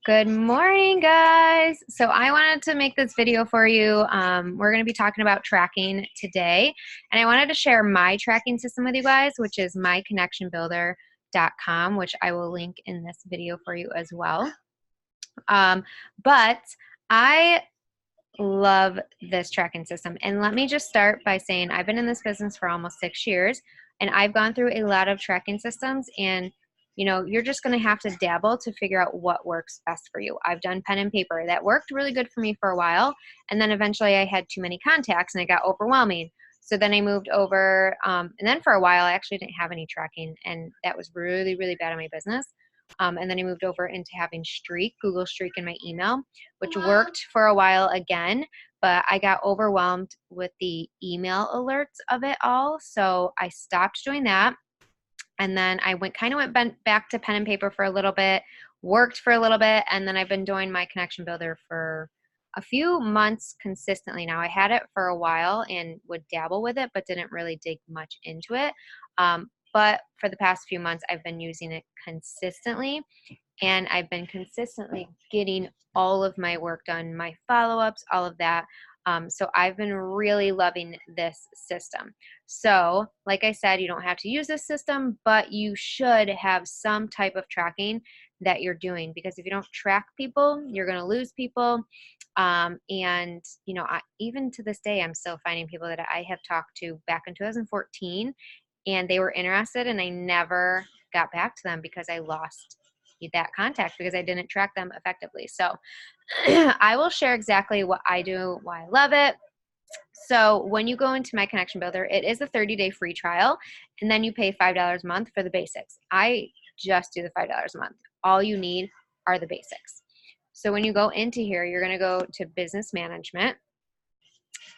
Good morning, guys. So I wanted to make this video for you. We're going to be talking about tracking today, and I wanted to share my tracking system with you guys, which is myconnectionbuilder.com, which I will link in this video for you as well. But I love this tracking system, and let me just start by saying I've been in this business for almost 6 years, and I've gone through a lot of tracking systems, and you're just going to have to dabble to figure out what works best for you. I've done pen and paper. That worked really good for me for a while, and then eventually I had too many contacts and it got overwhelming. So then I moved over, and then for a while I actually didn't have any tracking, and that was really, really bad on my business. And then I moved over into having Streak, Google Streak in my email, which worked for a while again, but I got overwhelmed with the email alerts of it all. So I stopped doing that. And then I went back to pen and paper for a little bit, worked for a little bit, and then I've been doing my connection builder for a few months consistently now. I had it for a while and would dabble with it, but didn't really dig much into it. But for the past few months, I've been using it consistently, and I've been consistently getting all of my work done, my follow-ups, all of that. So I've been really loving this system. So like I said, you don't have to use this system, but you should have some type of tracking that you're doing, because if you don't track people, you're going to lose people. And even to this day, I'm still finding people that I have talked to back in 2014, and they were interested, and I never got back to them because I lost that contact because I didn't track them effectively. So I will share exactly what I do, why I love it. So when you go into my connection builder, it is a 30-day free trial, and then you pay $5 a month for the basics. I just do the $5 a month. All you need are the basics. So when you go into here, you're going to go to business management.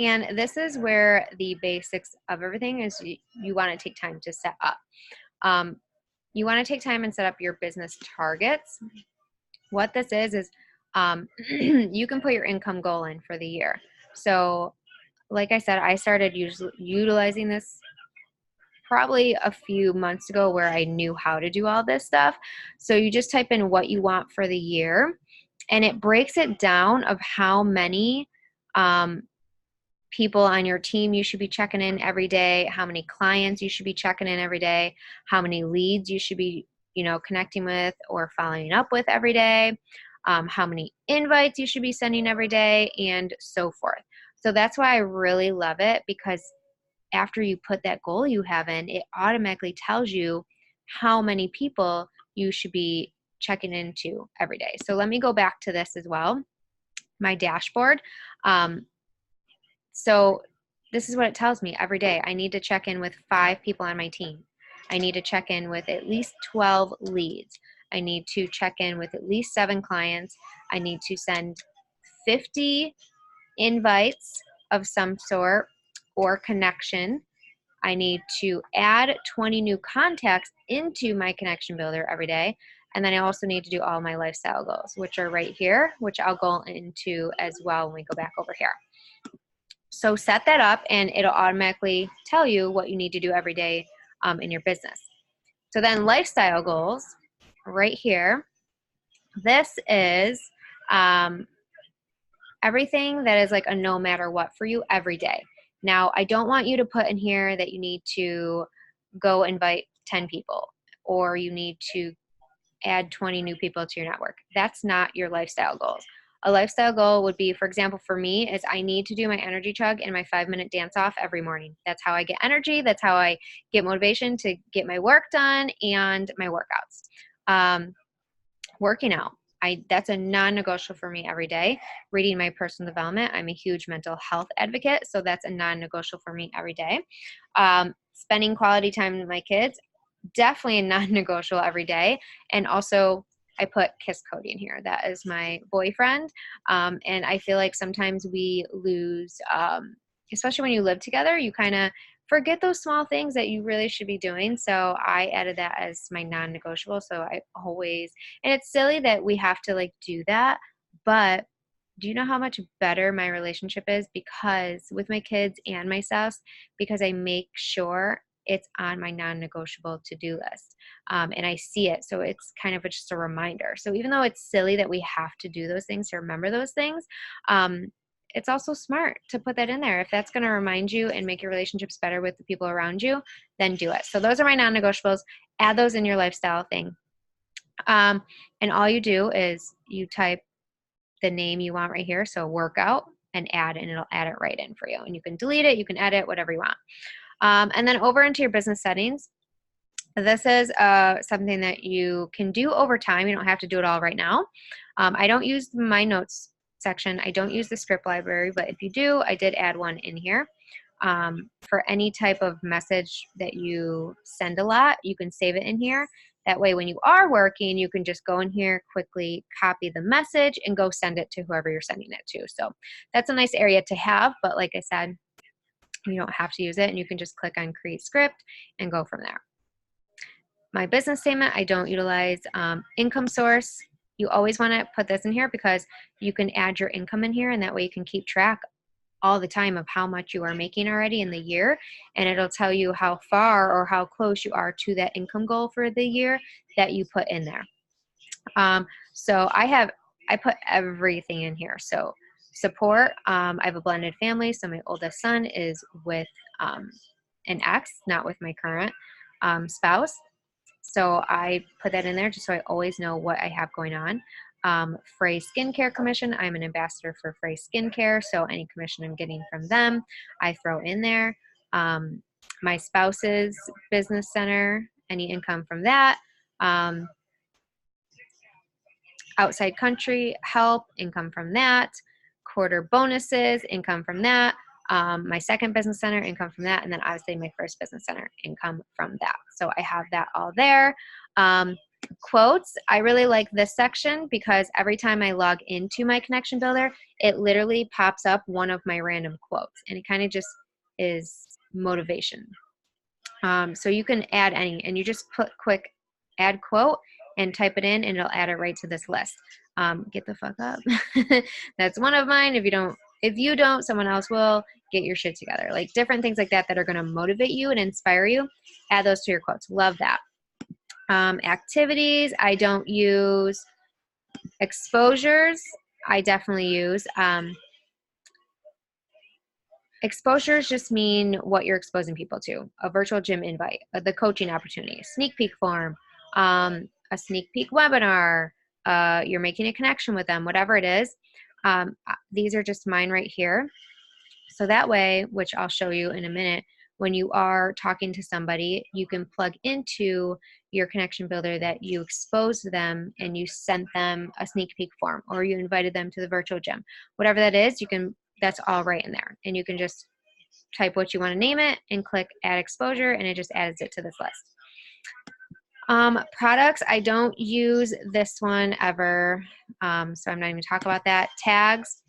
And this is where the basics of everything is. You want to take time to set up. You want to take time and set up your business targets. What this is you can put your income goal in for the year. So like I said, I started utilizing this probably a few months ago, where I knew how to do all this stuff. So you just type in what you want for the year, and it breaks it down of how many people on your team you should be checking in every day, how many clients you should be checking in every day, how many leads you should be connecting with or following up with every day, how many invites you should be sending every day, and so forth. So that's why I really love it, because after you put that goal you have in, it automatically tells you how many people you should be checking into every day. So let me go back to this as well, my dashboard. So this is what it tells me every day. I need to check in with 5 people on my team. I need to check in with at least 12 leads. I need to check in with at least 7 clients. I need to send 50 invites of some sort or connection. I need to add 20 new contacts into my connection builder every day. And then I also need to do all my lifestyle goals, which are right here, which I'll go into as well when we go back over here. So set that up, and it'll automatically tell you what you need to do every day in your business. So then lifestyle goals, right here. This is everything that is like a no matter what for you every day. Now, I don't want you to put in here that you need to go invite 10 people, or you need to add 20 new people to your network. That's not your lifestyle goals. A lifestyle goal would be, for example, for me, is I need to do my energy chug and my 5-minute dance off every morning. That's how I get energy. That's how I get motivation to get my work done and my workouts. Working out. That's a non-negotiable for me every day. Reading my personal development. I'm a huge mental health advocate, so that's a non-negotiable for me every day. Spending quality time with my kids, definitely a non-negotiable every day. And also, I put Kiss Cody in here. That is my boyfriend. And I feel like sometimes we lose, especially when you live together, you kind of forget those small things that you really should be doing. So I added that as my non-negotiable. So I always, and it's silly that we have to like do that, but do you know how much better my relationship is because with my kids and my spouse, because I make sure it's on my non-negotiable to-do list. And I see it. So it's kind of just a reminder. So even though it's silly that we have to do those things to remember those things, it's also smart to put that in there. If that's going to remind you and make your relationships better with the people around you, then do it. So those are my non-negotiables. Add those in your lifestyle thing. And all you do is you type the name you want right here. So workout and add, and it'll add it right in for you. And you can delete it, you can edit, whatever you want. And then over into your business settings, this is something that you can do over time. You don't have to do it all right now. I don't use my notes section. I don't use the script library, but if you do, I did add one in here. For any type of message that you send a lot, you can save it in here. That way, when you are working, you can just go in here, quickly copy the message, and go send it to whoever you're sending it to. So that's a nice area to have, but like I said, you don't have to use it, and you can just click on Create Script and go from there. My business statement, I don't utilize. Income source, you always want to put this in here because you can add your income in here, and that way you can keep track all the time of how much you are making already in the year, and it'll tell you how far or how close you are to that income goal for the year that you put in there. So I put everything in here. So support, I have a blended family, so my oldest son is with an ex, not with my current spouse. So I put that in there just so I always know what I have going on. Frey Skincare Commission, I'm an ambassador for Frey Skincare, so any commission I'm getting from them, I throw in there. My spouse's business center, any income from that. Outside country help, income from that. Quarter bonuses, income from that. My second business center, income from that. And then obviously my first business center, income from that. So I have that all there. Quotes, I really like this section because every time I log into my connection builder, it literally pops up one of my random quotes, and it kind of just is motivation. So you can add any, and you just put quick add quote and type it in, and it'll add it right to this list. Get the fuck up. That's one of mine. If you don't, someone else will. Get your shit together. Like different things like that are going to motivate you and inspire you. Add those to your quotes. Love that. Activities, I don't use. Exposures, I definitely use. Exposures just mean what you're exposing people to. A virtual gym invite, the coaching opportunity, sneak peek form, a sneak peek webinar, you're making a connection with them, whatever it is. These are just mine right here. So that way, which I'll show you in a minute, when you are talking to somebody, you can plug into your connection builder that you exposed them and you sent them a sneak peek form, or you invited them to the virtual gym. Whatever that is, that's all right in there. And you can just type what you want to name it and click add exposure, and it just adds it to this list. Products, I don't use this one ever, so I'm not even talking about that. Tags,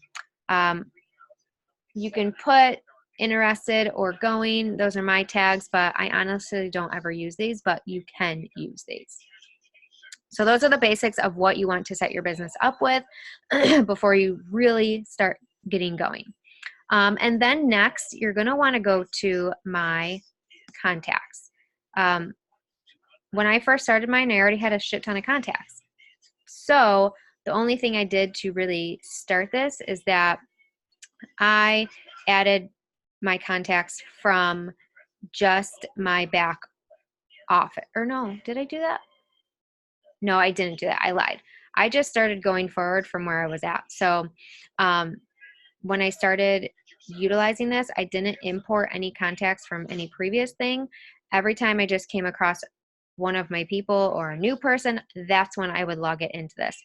you can put interested or going. Those are my tags, but I honestly don't ever use these, but you can use these. So those are the basics of what you want to set your business up with before you really start getting going. And then next, you're going to want to go to my contacts. When I first started mine, I already had a shit ton of contacts. So the only thing I did to really start this is that I added my contacts from just my back office. Or no, did I do that? No, I didn't do that. I lied. I just started going forward from where I was at. So when I started utilizing this, I didn't import any contacts from any previous thing. Every time I just came across one of my people or a new person, that's when I would log it into this.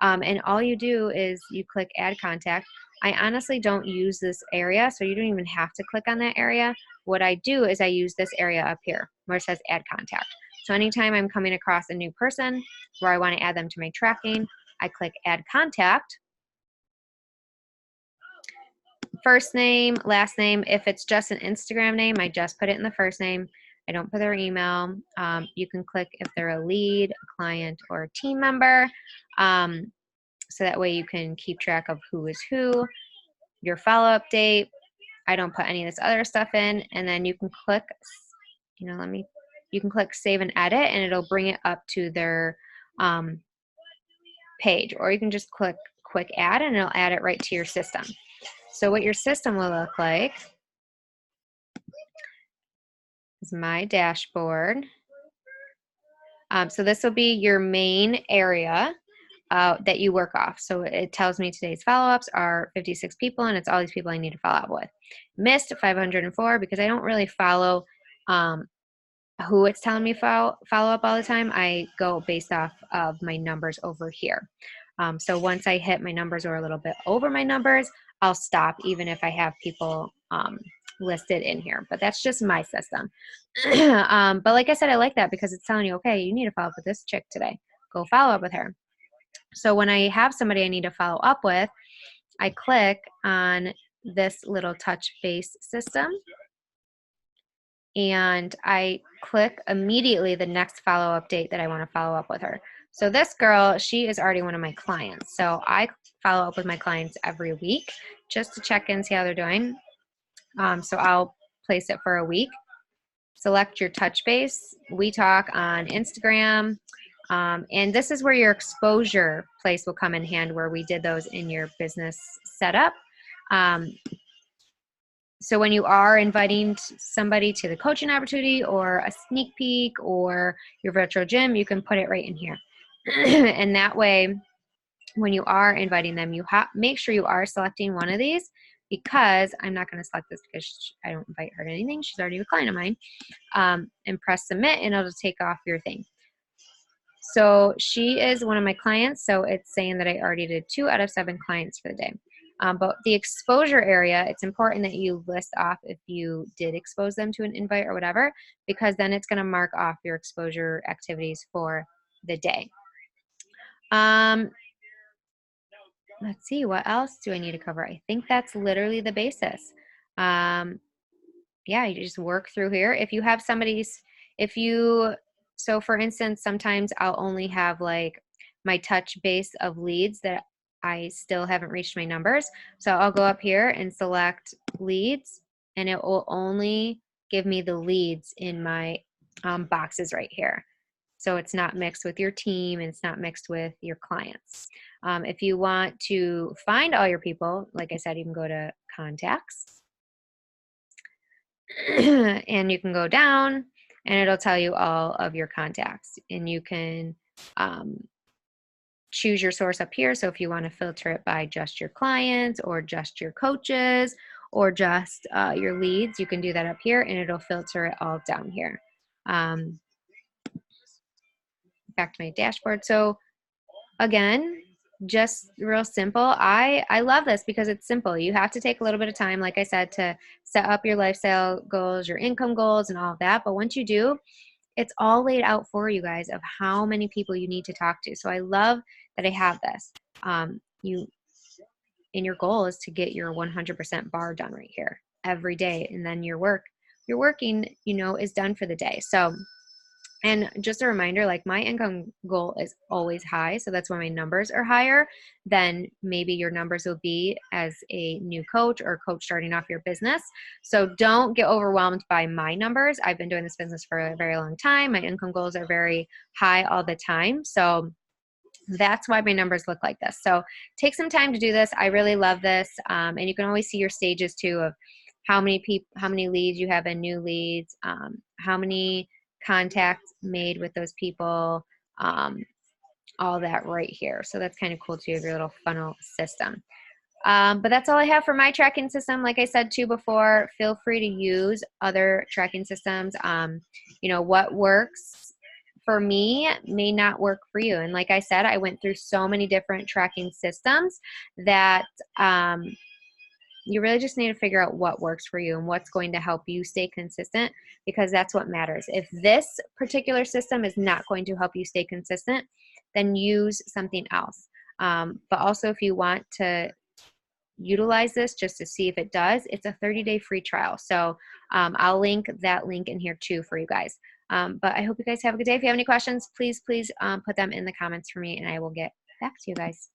And all you do is you click add contact. I honestly don't use this area, so you don't even have to click on that area. What I do is I use this area up here where it says add contact. So anytime I'm coming across a new person where I want to add them to my tracking, I click add contact. First name, last name. If it's just an Instagram name, I just put it in the first name. I don't put their email. You can click if they're a lead, a client, or a team member. So that way you can keep track of who is who. Your follow-up date. I don't put any of this other stuff in. And then you can click you know, you can click save and edit and it'll bring it up to their page, or you can just click quick add and it'll add it right to your system. So what your system will look like is my dashboard. So this will be your main area that you work off. So it tells me today's follow-ups are 56 people, and it's all these people I need to follow up with. Missed 504 because I don't really follow who it's telling me follow up all the time. I go based off of my numbers over here. So once I hit my numbers or a little bit over my numbers, I'll stop even if I have people listed in here. But that's just my system. But like I said, I like that because it's telling you, okay, you need to follow up with this chick today. Go follow up with her. So when I have somebody I need to follow up with, I click on this little touch base system and I click immediately the next follow-up date that I want to follow up with her. So this girl, she is already one of my clients. So I follow up with my clients every week just to check in, see how they're doing. So I'll place it for a week. Select your touch base. We talk on Instagram. And this is where your exposure place will come in hand, where we did those in your business setup. So when you are inviting somebody to the coaching opportunity or a sneak peek or your virtual gym, you can put it right in here. And that way, when you are inviting them, you make sure you are selecting one of these, because I'm not going to select this because I don't invite her to anything. She's already a client of mine. And press submit and it'll take off your thing. So she is one of my clients. So it's saying that I already did 2 out of 7 clients for the day. But the exposure area, it's important that you list off if you did expose them to an invite or whatever, because then it's going to mark off your exposure activities for the day. Let's see, what else do I need to cover? I think that's literally the basis. Yeah, you just work through here. If you have so for instance, sometimes I'll only have like my touch base of leads that I still haven't reached my numbers. So I'll go up here and select leads, and it will only give me the leads in my boxes right here. So it's not mixed with your team and it's not mixed with your clients. If you want to find all your people, like I said, you can go to contacts and you can go down and it'll tell you all of your contacts, and you can choose your source up here. So if you want to filter it by just your clients or just your coaches or just your leads, you can do that up here and it'll filter it all down here. Back to my dashboard. So again, just real simple. I love this because it's simple. You have to take a little bit of time, like I said, to set up your lifestyle goals, your income goals, and all of that. But once you do, it's all laid out for you guys of how many people you need to talk to. So I love that I have this. And your goal is to get your 100% bar done right here every day, and then your working, is done for the day. So, and just a reminder, like my income goal is always high. So that's why my numbers are higher than maybe your numbers will be as a new coach or coach starting off your business. So don't get overwhelmed by my numbers. I've been doing this business for a very long time. My income goals are very high all the time. So that's why my numbers look like this. So take some time to do this. I really love this. And you can always see your stages too of how many leads you have in new leads, how many contacts made with those people, all that right here. So that's kind of cool too, your little funnel system. But that's all I have for my tracking system. Like I said too before, feel free to use other tracking systems. What works for me may not work for you. And like I said, I went through so many different tracking systems that you really just need to figure out what works for you and what's going to help you stay consistent, because that's what matters. If this particular system is not going to help you stay consistent, then use something else. But also, if you want to utilize this just to see if it does, it's a 30-day free trial. So I'll link that link in here too for you guys. But I hope you guys have a good day. If you have any questions, please put them in the comments for me and I will get back to you guys.